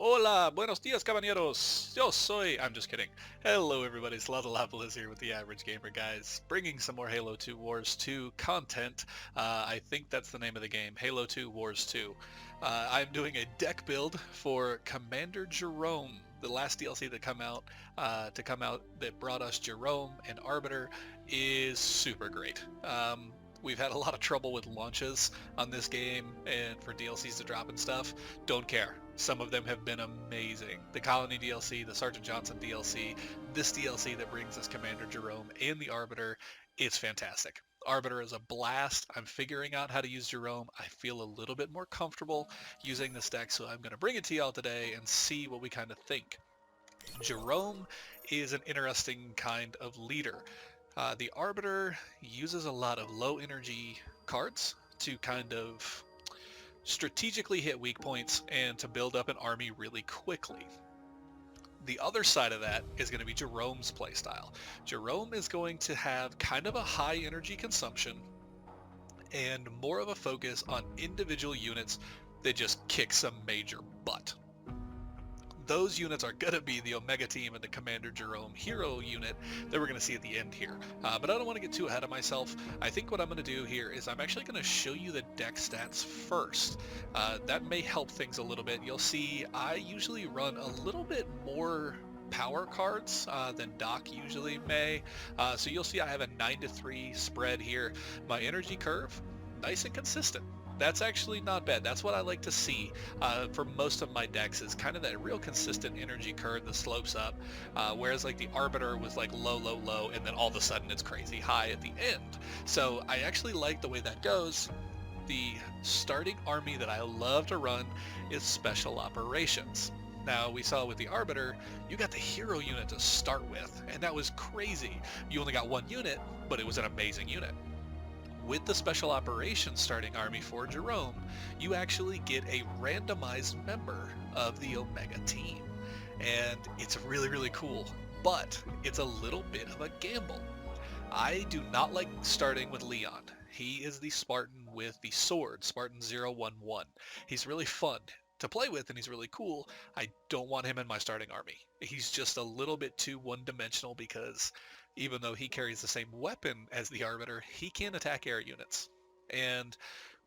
Hola, buenos dias, caballeros. Yo soy. I'm just kidding. Hello, everybody. It's Blitz here with the Average Gamer, guys, bringing some more Halo 2 Wars 2 content. I think that's the name of the game, Halo 2 Wars 2. I'm doing a deck build for Commander Jerome, the last DLC that come out that brought us Jerome and Arbiter is super great. We've had a lot of trouble with launches on this game and for DLCs to drop and stuff. Don't care. Some of them have been amazing. The Colony DLC, the Sergeant Johnson DLC, this DLC that brings us Commander Jerome and the Arbiter, it's fantastic. Arbiter is a blast. I'm figuring out how to use Jerome. I feel a little bit more comfortable using this deck, so I'm going to bring it to y'all today and see what we kind of think. Jerome is an interesting kind of leader. The Arbiter uses a lot of low energy cards to kind of strategically hit weak points and to build up an army really quickly. The other side of that is going to be Jerome's playstyle. Jerome is going to have kind of a high energy consumption and more of a focus on individual units that just kick some major butt. Those units are going to be the Omega team and the Commander Jerome hero unit that we're going to see at the end here. But I don't want to get too ahead of myself. I think what I'm going to do here is I'm actually going to show you the deck stats first. That may help things a little bit. You'll see I usually run a little bit more power cards than Doc usually may. So you'll see I have a 9-3 spread here. My energy curve, nice and consistent. That's actually not bad. That's what I like to see for most of my decks, is kind of that real consistent energy curve that slopes up, whereas like the Arbiter was like low, low, low, and then all of a sudden it's crazy high at the end. So I actually like the way that goes. The starting army that I love to run is Special Operations. Now, we saw with the Arbiter, you got the hero unit to start with, and that was crazy. You only got one unit, but it was an amazing unit. With the Special Operations starting army for Jerome, you actually get a randomized member of the Omega team. And it's really, really cool, but it's a little bit of a gamble. I do not like starting with Leon. He is the Spartan with the sword, Spartan 011. He's really fun to play with and he's really cool. I don't want him in my starting army. He's just a little bit too one-dimensional because even though he carries the same weapon as the Arbiter, he can attack air units. And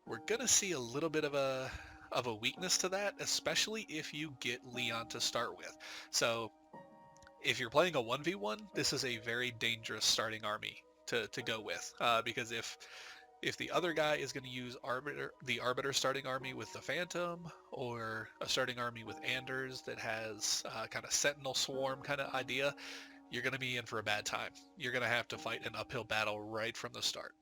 we're going to see a little bit of a weakness to that, especially if you get Leon to start with. So if you're playing a 1v1, this is a very dangerous starting army to go with, because if the other guy is going to use the Arbiter starting army with the Phantom, or a starting army with Anders that has kind of Sentinel Swarm kind of idea, you're going to be in for a bad time. You're going to have to fight an uphill battle right from the start.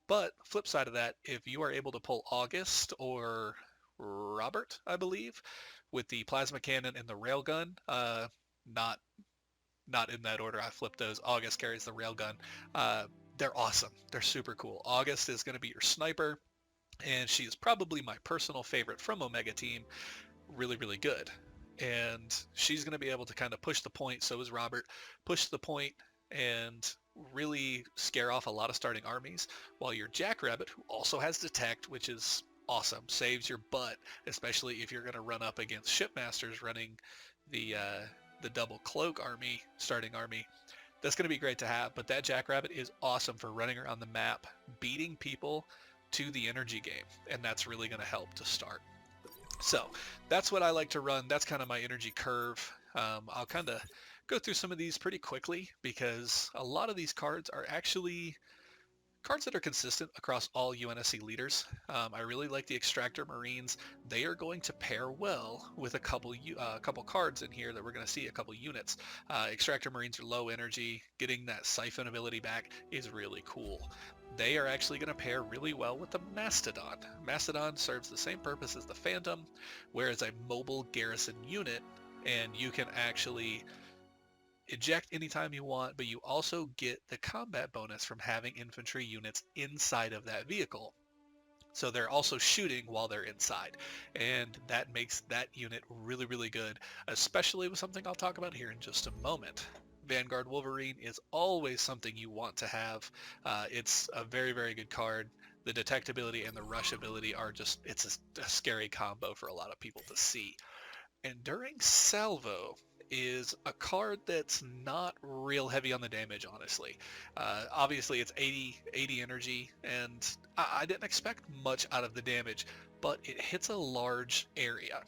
But flip side of that, if you are able to pull August or Robert, I believe, with the plasma cannon and the railgun, not in that order, I flipped those. August carries the railgun. They're awesome. They're super cool. August is going to be your sniper, and she is probably my personal favorite from Omega Team. Really, really good. And she's going to be able to kind of push the point, so is Robert, push the point and really scare off a lot of starting armies, while your Jackrabbit, who also has Detect, which is awesome, saves your butt, especially if you're going to run up against Shipmasters running the double cloak army, starting army. That's going to be great to have, but that Jackrabbit is awesome for running around the map, beating people to the energy game, and that's really going to help to start. So that's what I like to run. That's kind of my energy curve. I'll kind of go through some of these pretty quickly because a lot of these cards are actually cards that are consistent across all UNSC leaders. I really like the Extractor Marines. They are going to pair well with a couple cards in here that we're going to see, a couple units. Extractor Marines are low energy. Getting that Siphon ability back is really cool. They are actually going to pair really well with the Mastodon. Mastodon serves the same purpose as the Phantom, whereas a mobile garrison unit, and you can actually eject anytime you want, but you also get the combat bonus from having infantry units inside of that vehicle. So they're also shooting while they're inside, and that makes that unit really, really good, especially with something I'll talk about here in just a moment. Vanguard Wolverine is always something you want to have. It's a very, very good card. The detect ability and the rush ability are just, it's a scary combo for a lot of people to see. Enduring Salvo is a card that's not real heavy on the damage, honestly. Obviously, it's 80 energy, and I didn't expect much out of the damage, but it hits a large area.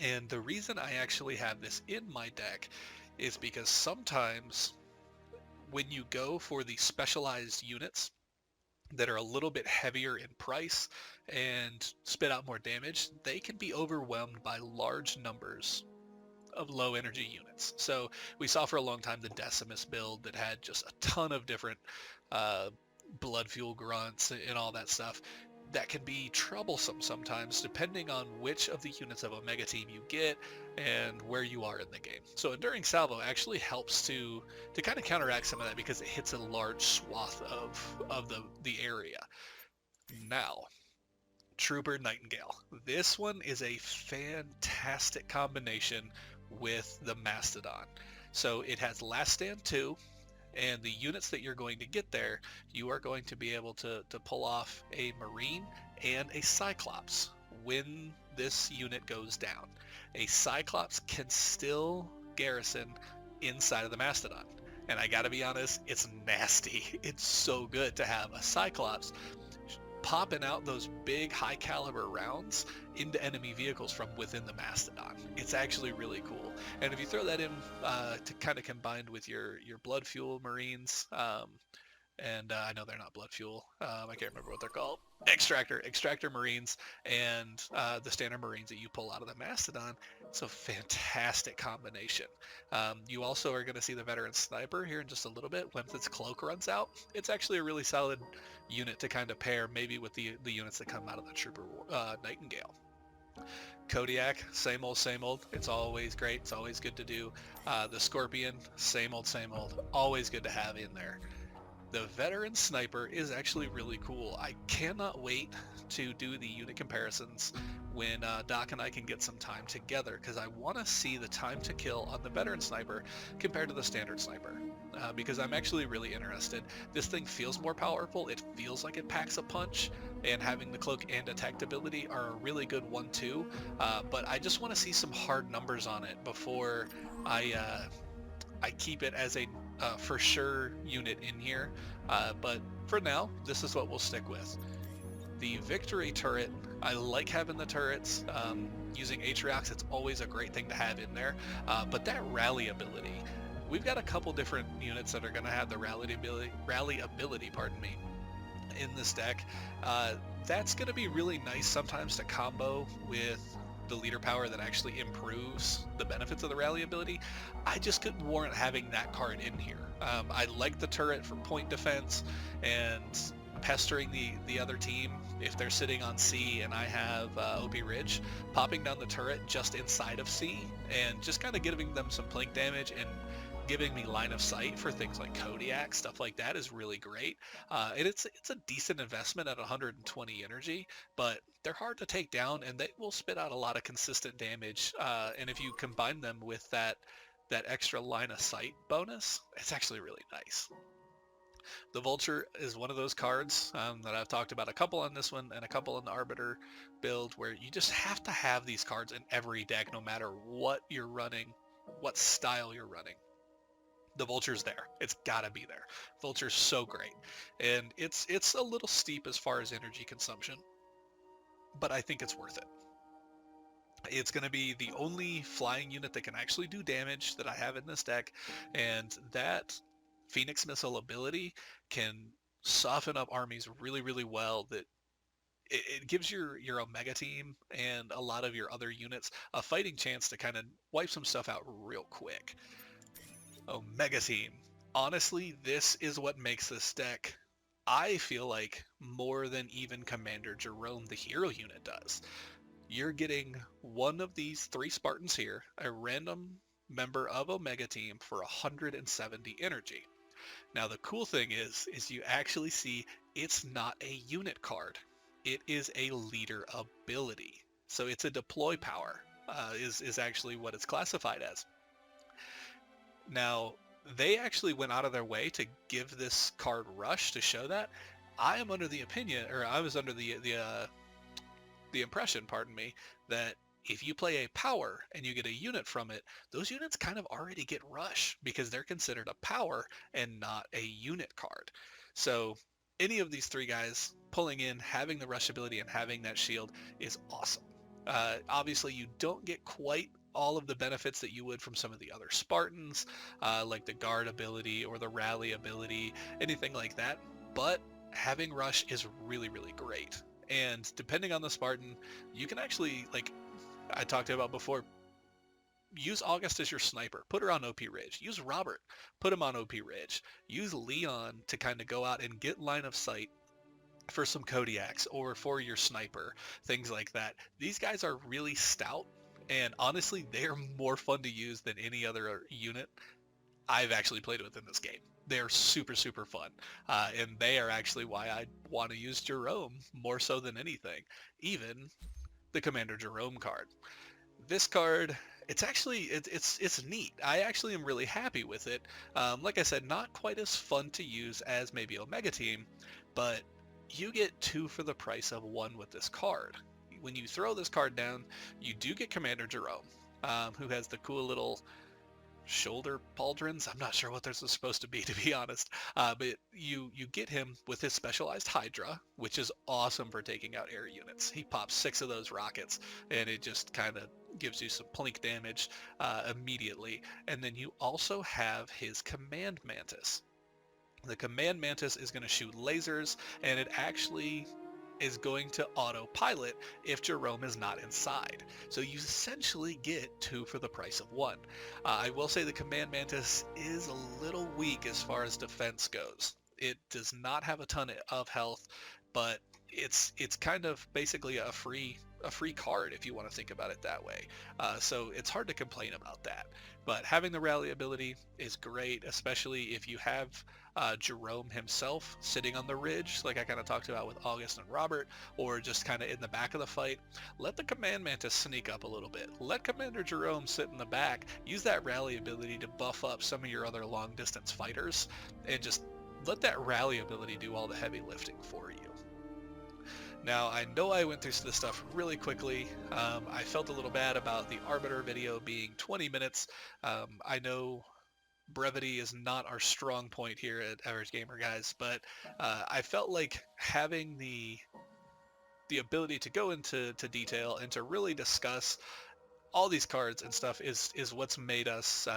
And the reason I actually have this in my deck is because sometimes when you go for the specialized units that are a little bit heavier in price and spit out more damage, they can be overwhelmed by large numbers of low energy units. So we saw for a long time the Decimus build that had just a ton of different uh, blood fuel grunts and all that stuff. That can be troublesome sometimes depending on which of the units of Omega Team you get and where you are in the game. So Enduring Salvo actually helps to kind of counteract some of that because it hits a large swath of the area. Now, Trooper Nightingale. This one is a fantastic combination with the Mastodon. So it has Last Stand 2, and the units that you're going to get there, you are going to be able to pull off a Marine and a Cyclops when this unit goes down. A Cyclops can still garrison inside of the Mastodon. And I gotta be honest, it's nasty. It's so good to have a Cyclops popping out those big high caliber rounds into enemy vehicles from within the Mastodon. It's actually really cool. And if you throw that in to kind of combined with your blood fuel Marines, and I know they're not blood fuel. I can't remember what they're called. Extractor Marines, and the standard Marines that you pull out of the Mastodon. It's a fantastic combination. You also are going to see the veteran sniper here in just a little bit. Once its cloak runs out, it's actually a really solid unit to kind of pair maybe with the units that come out of the Trooper Nightingale. Kodiak, same old, same old. It's always great. It's always good to do. The Scorpion, same old, same old. Always good to have in there. The veteran sniper is actually really cool. I cannot wait to do the unit comparisons when Doc and I can get some time together, because I want to see the time to kill on the veteran sniper compared to the standard sniper, because I'm actually really interested. This thing feels more powerful. It feels like it packs a punch, and having the cloak and attack ability are a really good 1-2, but I just want to see some hard numbers on it before I keep it as a for sure unit in here, but for now, this is what we'll stick with. The Victory turret, I like having the turrets. Using Atriox, it's always a great thing to have in there, but that rally ability, we've got a couple different units that are going to have the rally ability, pardon me, in this deck. That's going to be really nice sometimes to combo with the leader power that actually improves the benefits of the rally ability. I just couldn't warrant having that card in here. I like the turret for point defense and pestering the other team if they're sitting on C and I have OP Ridge, popping down the turret just inside of C and just kind of giving them some plink damage and giving me line of sight for things like Kodiak, stuff like that is really great. And it's a decent investment at 120 energy, but they're hard to take down and they will spit out a lot of consistent damage. And if you combine them with that extra line of sight bonus, it's actually really nice. The Vulture is one of those cards that I've talked about a couple on this one and a couple in the Arbiter build, where you just have to have these cards in every deck no matter what you're running, what style you're running. The Vulture's there. It's gotta be there. Vulture's so great. And it's a little steep as far as energy consumption, but I think it's worth it. It's going to be the only flying unit that can actually do damage that I have in this deck, and that Phoenix Missile ability can soften up armies really, really well. That it gives your Omega team and a lot of your other units a fighting chance to kind of wipe some stuff out real quick. Omega team. Honestly, this is what makes this deck, I feel like, more than even Commander Jerome, the hero unit, does. You're getting one of these 3 Spartans here, a random member of Omega team for 170 energy. Now the cool thing is you actually see it's not a unit card. It is a leader ability. So it's a deploy power, is actually what it's classified as. Now, they actually went out of their way to give this card rush to show that. I am under the opinion, or I was under the impression, pardon me, that If you play a power and you get a unit from it, those units kind of already get rush because they're considered a power and not a unit card. So any of these three guys pulling in, having the rush ability and having that shield is awesome. Obviously, you don't get quite all of the benefits that you would from some of the other Spartans, like the guard ability or the rally ability, anything like that. But having rush is really, really great. And depending on the Spartan, you can actually, like I talked about before, use August as your sniper. Put her on OP Ridge. Use Robert. Put him on OP Ridge. Use Leon to kind of go out and get line of sight for some Kodiaks or for your sniper, things like that. These guys are really stout, and honestly, they're more fun to use than any other unit I've actually played with in this game. They're super, super fun, and they are actually why I want to use Jerome more so than anything, even the Commander Jerome card. This card, it's actually it's neat. I actually am really happy with it. Like I said, not quite as fun to use as maybe Omega Team, but you get two for the price of one with this card. When you throw this card down, you do get Commander Jerome, who has the cool little shoulder pauldrons. I'm not sure what they're supposed to be, to be honest. But you get him with his specialized Hydra, which is awesome for taking out air units. He pops 6 of those rockets, and it just kind of gives you some plink damage immediately. And then you also have his Command Mantis. The Command Mantis is going to shoot lasers, and it actually is going to autopilot if Jerome is not inside. So you essentially get 2 for the price of 1. I will say the Command Mantis is a little weak as far as defense goes. It does not have a ton of health, but it's kind of basically a free card if you want to think about it that way. So it's hard to complain about that. But having the rally ability is great, especially if you have Jerome himself sitting on the ridge, like I kind of talked about with August and Robert, or just kind of in the back of the fight. Let the Command Mantis sneak up a little bit. Let Commander Jerome sit in the back. Use that rally ability to buff up some of your other long distance fighters, and just let that rally ability do all the heavy lifting for you. Now, I know I went through this stuff really quickly. I felt a little bad about the Arbiter video being 20 minutes. I know brevity is not our strong point here at Average Gamer, guys, but I felt like having the ability to go into detail and to really discuss all these cards and stuff is what's made us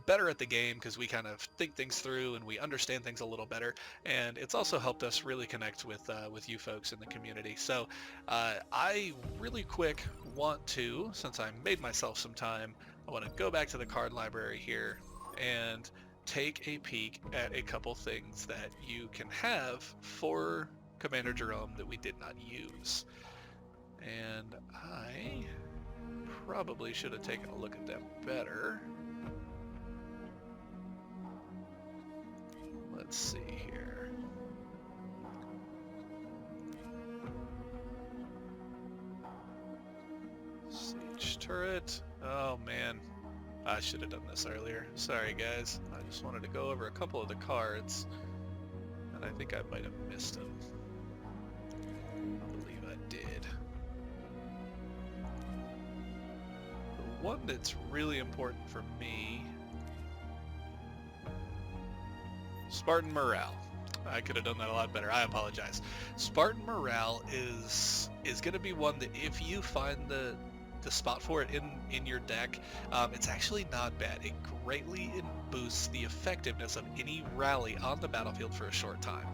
better at the game, because we kind of think things through and we understand things a little better, and it's also helped us really connect with you folks in the community. So I really quick want to, since I made myself some time, I want to go back to the card library here and take a peek at a couple things that you can have for Commander Jerome that we did not use. And I probably should have taken a look at them better. Let's see here. Siege turret. Oh man, I should have done this earlier. Sorry guys. I just wanted to go over a couple of the cards, and I think I might have missed them. I believe I did. The one that's really important for me, Spartan morale. I could have done that a lot better. I apologize. Spartan morale is going to be one that if you find the spot for it in your deck, it's actually not bad. It greatly boosts the effectiveness of any rally on the battlefield for a short time.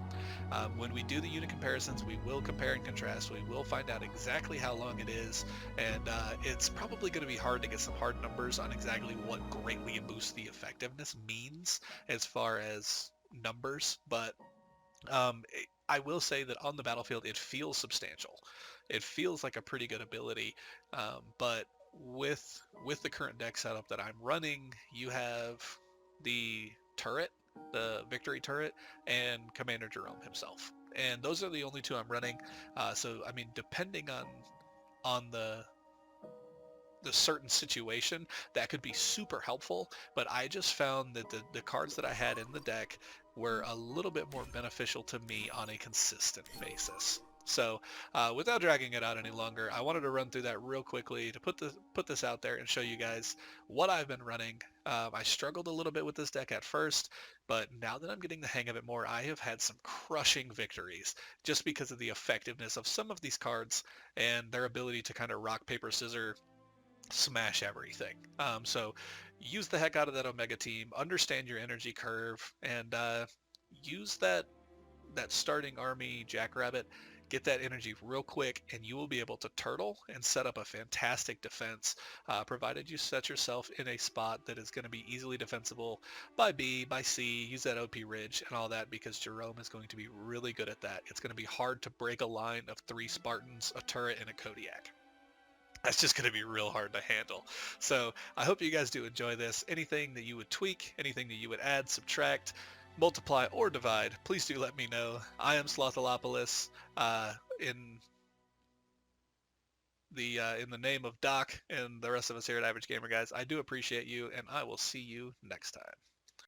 When we do the unit comparisons, we will compare and contrast. We will find out exactly how long it is, and it's probably going to be hard to get some hard numbers on exactly what greatly boosts the effectiveness means as far as numbers, but I will say that on the battlefield it feels substantial. It feels like a pretty good ability, but with the current deck setup that I'm running, you have the turret, the victory turret, and Commander Jerome himself, and those are the only 2 I'm running. So I mean, depending on the certain situation, that could be super helpful, but I just found that the cards that I had in the deck were a little bit more beneficial to me on a consistent basis. So without dragging it out any longer, I wanted to run through that real quickly to put this out there and show you guys what I've been running. I struggled a little bit with this deck at first, but now that I'm getting the hang of it more, I have had some crushing victories just because of the effectiveness of some of these cards and their ability to kind of rock, paper, scissors, smash everything. So use the heck out of that Omega team, understand your energy curve, and use that starting army Jackrabbit, get that energy real quick, and you will be able to turtle and set up a fantastic defense, provided you set yourself in a spot that is going to be easily defensible by B, by C, use that OP Ridge and all that, because Jerome is going to be really good at that. It's going to be hard to break a line of 3 Spartans, a turret, and a Kodiak. That's just going to be real hard to handle. So I hope you guys do enjoy this. Anything that you would tweak, anything that you would add, subtract, multiply, or divide, please do let me know. I am Slothalopolis, in the name of Doc and the rest of us here at Average Gamer, guys. I do appreciate you, and I will see you next time.